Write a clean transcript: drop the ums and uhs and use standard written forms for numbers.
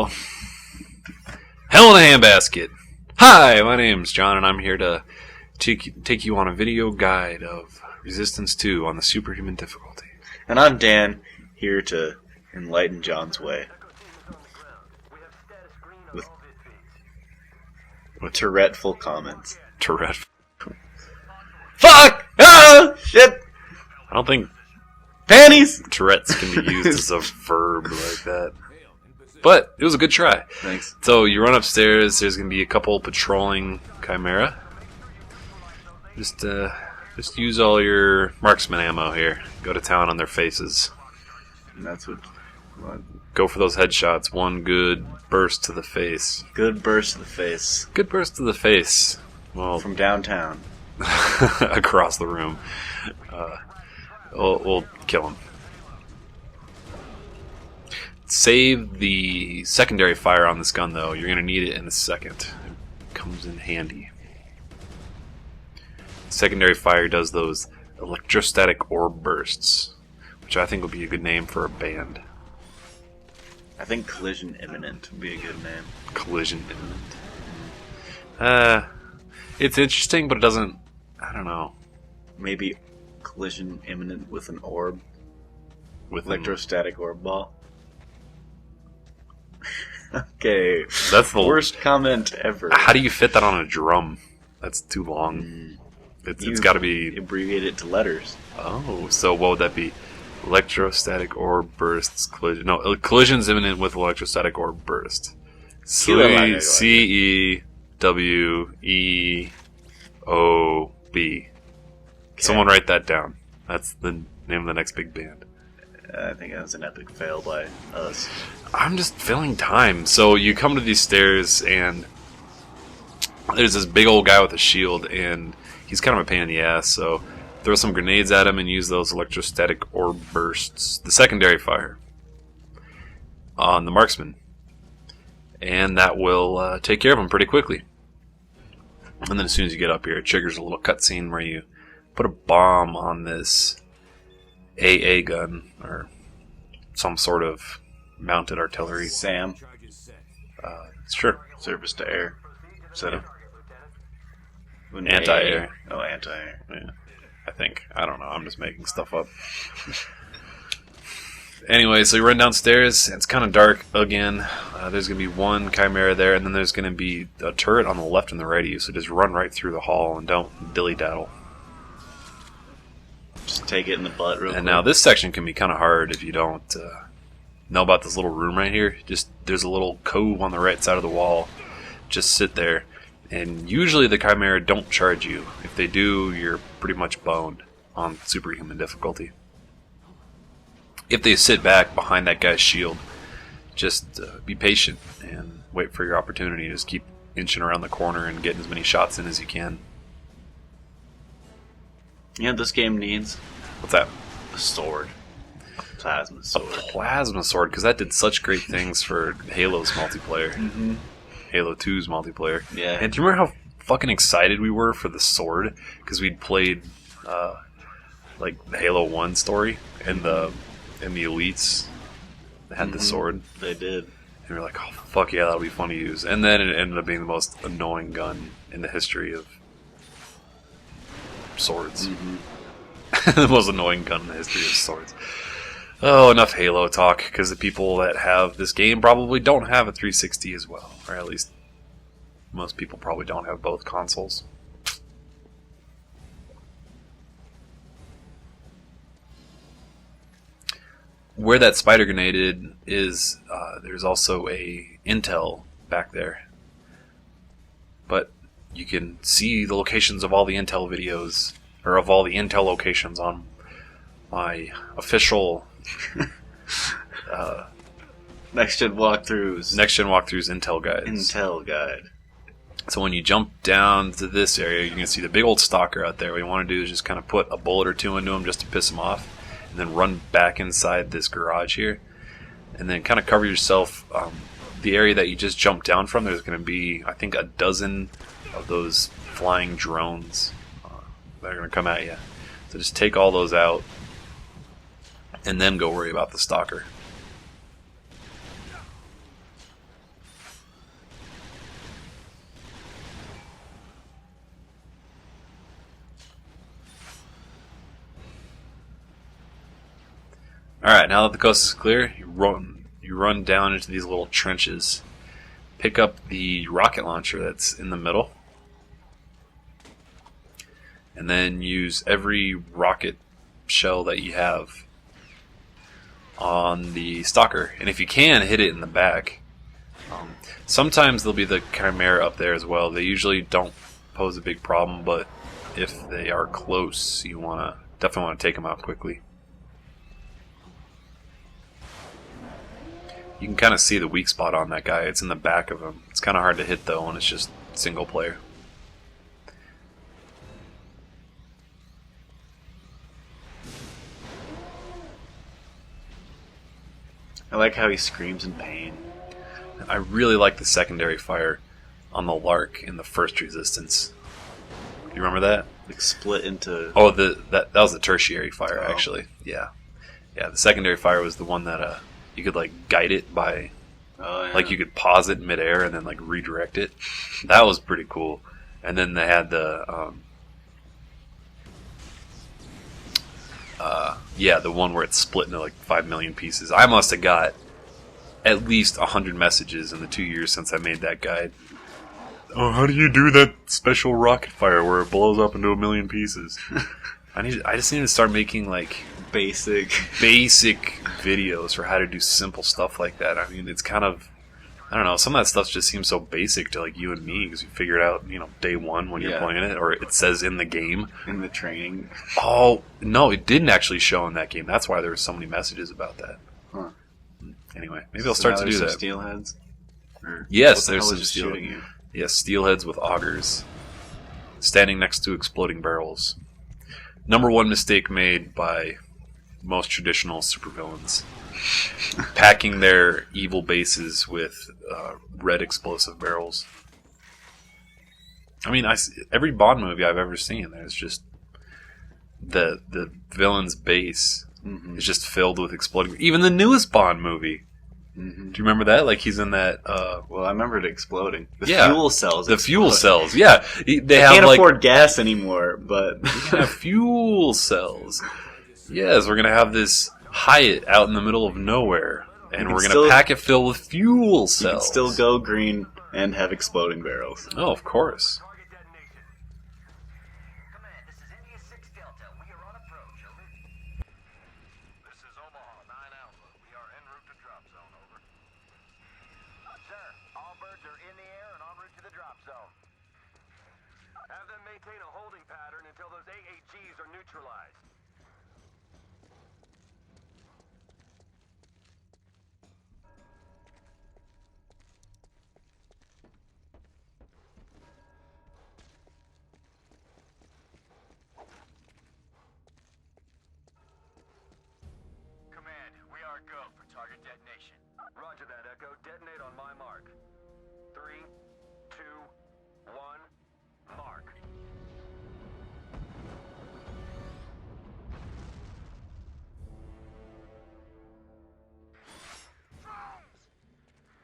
Well, hell in a handbasket. Hi, my name's John, and I'm here to take you on a video guide of Resistance 2 on the Superhuman difficulty. And I'm Dan, here to enlighten John's way. With Tourette-ful comments. Tourette. Fuck! Ah! Shit! I don't think Panties! Tourette's can be used as a verb like that. But it was a good try. Thanks. So you run upstairs, there's going to be a couple patrolling Chimera. Just use all your marksman ammo here. Go to town on their faces. And that's what... Go for those headshots. One good burst to the face. Good burst to the face. Good burst to the face. Well, from downtown. Across the room. We'll kill him. Save the secondary fire on this gun, though. You're going to need it in a second. It comes in handy. Secondary fire does those electrostatic orb bursts, which I think would be a good name for a band. I think Collision Imminent would be a good name. Collision Imminent. It's interesting, but it doesn't... I don't know. Maybe Collision Imminent with an orb? With electrostatic orb ball? Okay. That's the worst comment ever. How do you fit that on a drum? That's too long. It's got to be... Abbreviate it to letters. Oh, so what would that be? Electrostatic orb bursts collision. No, collision's imminent with electrostatic orb burst. C-E-W-E-O-B. Someone write that down. That's the name of the next big band. I think that was an epic fail by us. I'm just filling time. So you come to these stairs, and there's this big old guy with a shield, and he's kind of a pain in the ass, so throw some grenades at him and use those electrostatic orb bursts. The secondary fire on the marksman. And that will take care of him pretty quickly. And then as soon as you get up here, it triggers a little cutscene where you put a bomb on this AA gun, or some sort of mounted artillery. SAM. Sure. Surface to air setup. Anti-air. Oh, anti-air. Yeah. I think. I don't know. I'm just making stuff up. Anyway, so you run downstairs. It's kind of dark again. There's going to be one Chimera there, and then there's going to be a turret on the left and the right of you, so just run right through the hall and don't dilly-daddle. Just take it in the butt real quick. And now this section can be kind of hard if you don't know about this little room right here. Just there's a little cove on the right side of the wall. Just sit there. And usually the Chimera don't charge you. If they do, you're pretty much boned on Superhuman difficulty. If they sit back behind that guy's shield, just be patient and wait for your opportunity. Just keep inching around the corner and getting as many shots in as you can. You know what this game needs? What's that? A sword. A plasma sword. A plasma sword, because that did such great things for Halo's multiplayer. Mm-hmm. Halo 2's multiplayer. Yeah. And do you remember how fucking excited we were for the sword? Because we'd played like the Halo 1 story and the elites had the sword. They did. And we were like, oh fuck yeah, that'll be fun to use. And then it ended up being the most annoying gun in the history of swords. The most annoying gun in the history of swords. Oh, enough Halo talk, because the people that have this game probably don't have a 360 as well. Or at least most people probably don't have both consoles. Where that spider grenade is, there's also a intel back there. But you can see the locations of all the intel videos, or of all the intel locations on my official Next Gen Walkthroughs Intel Guides. Intel Guide. So when you jump down to this area, you can see the big old Stalker out there. What you want to do is just kind of put a bullet or two into him just to piss him off, and then run back inside this garage here, and then kind of cover yourself. The area that you just jumped down from, there's going to be, I think, a dozen of those flying drones that are going to come at you. So just take all those out, and then go worry about the Stalker. Alright, now that the coast is clear, you run down into these little trenches. Pick up the rocket launcher that's in the middle. And then use every rocket shell that you have on the Stalker. And if you can, hit it in the back. Sometimes there'll be the Chimera up there as well. They usually don't pose a big problem, but if they are close, you definitely want to take them out quickly. You can kind of see the weak spot on that guy. It's in the back of him. It's kind of hard to hit though when it's just single player. I like how he screams in pain. I really like the secondary fire on the Lark in the first Resistance. You remember that? Like split into... Oh, that was the tertiary fire, Oh. actually. Yeah. Yeah, the secondary fire was the one that you could like guide it by... Oh, yeah. Like you could pause it midair and then like redirect it. That was pretty cool. And then they had the the one where it's split into like 5 million pieces. I must have got at least 100 messages in the 2 years since I made that guide. Oh, how do you do that special rocket fire where it blows up into 1 million pieces? I just need to start making like basic videos for how to do simple stuff like that. I mean, it's kind of, I don't know, some of that stuff just seems so basic to like you and me because you figure it out, day one when you're playing it, or it says in the game. in the training. Oh, no, it didn't actually show in that game. That's why there were so many messages about that. Huh. Anyway, maybe I'll start to do that. Steelheads? Or Yes, what the there's hell some is just steel. shooting you? Yes, steelheads with augers, standing next to exploding barrels. Number one mistake made by most traditional supervillains: packing their evil bases with red explosive barrels. I mean, every Bond movie I've ever seen, there's just the villain's base is just filled with exploding. Even the newest Bond movie. Mm-hmm. Do you remember that? Like he's in that. Well, I remember it exploding. The Yeah, fuel cells. The fuel explode. cells. Yeah, they have Can't like afford gas anymore, but have fuel cells. Yes, we're gonna have this Hyatt out in the middle of nowhere, and we're gonna pack it filled with fuel cells. you can still go green and have exploding barrels. Oh, of course. Command, this is India 6 Delta. We are on approach, over. This is Omaha 9 Alpha. We are en route to drop zone, over. Sir, all birds are in the air and en route to the drop zone. Have them maintain a holding pattern until those AAGs are neutralized.